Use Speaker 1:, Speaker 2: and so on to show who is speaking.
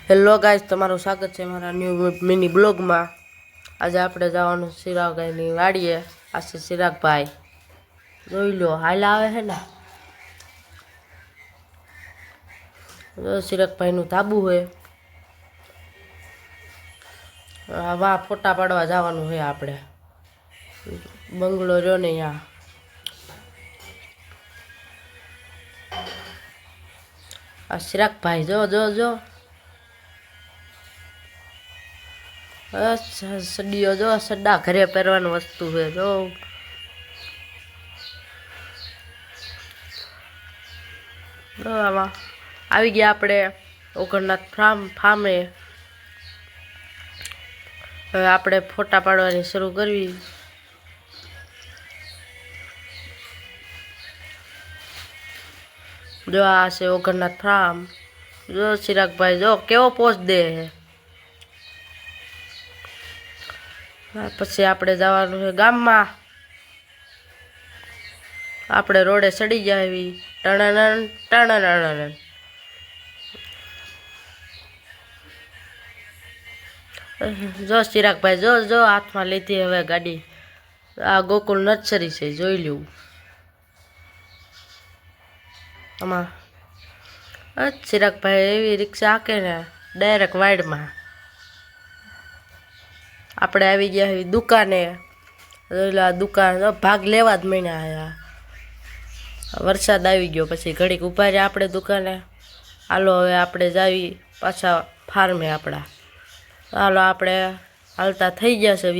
Speaker 1: Hello guys, તમારું સ્વાગત છે મારા ન્યૂ મિની બ્લોગમાં। આજે આપણે જવાનું ચિરાગભાઈની વાડીએ। આ છે ચિરાગભાઈ, જોઈ લો હાલ આવે છે ને। ચિરાગભાઈનું ધાબુ હોય, વાહ ફોટા પાડવા જવાનું હોય આપણે। બંગલો રહ્યો ને અહીંયા। આ ચિરાગભાઈ જો જો જો સડીઓ જો, સડા ઘરે પહેરવાનું વસ્તુ છે જો। આમાં આવી ગયા આપણે ઓગણનાથ ફાર્મે। હવે આપણે ફોટા પાડવાની શરૂ કરવી। જો આ છે ઓગણનાથ ફાર્મ। જો ચિરાગભાઈ જો કેવો પોઝ દે છે। પછી આપણે જવાનું છે ગામમાં। આપણે રોડે ચડી જાય એવી ટણન ટણન। જો ચિરાગભાઈ જો જો હાથમાં લીધી હવે ગાડી। આ ગોકુલ નર્સરી છે, જોઈ લેવું। આમાં ચિરાગભાઈ એવી રિક્ષા હાકે ને ડાયરેક્ટ વાડમાં। આપણે આવી ગયા એવી દુકાને। દુકાન ભાગ લેવા જ માંડ્યા। વરસાદ આવી ગયો પછી ઘડીક ઊભા રહ્યા આપણે દુકાને। હાલો હવે આપણે જાવી પાછા ફાર્મે આપણા। હાલો આપણે હાલતા થઈ ગયા છે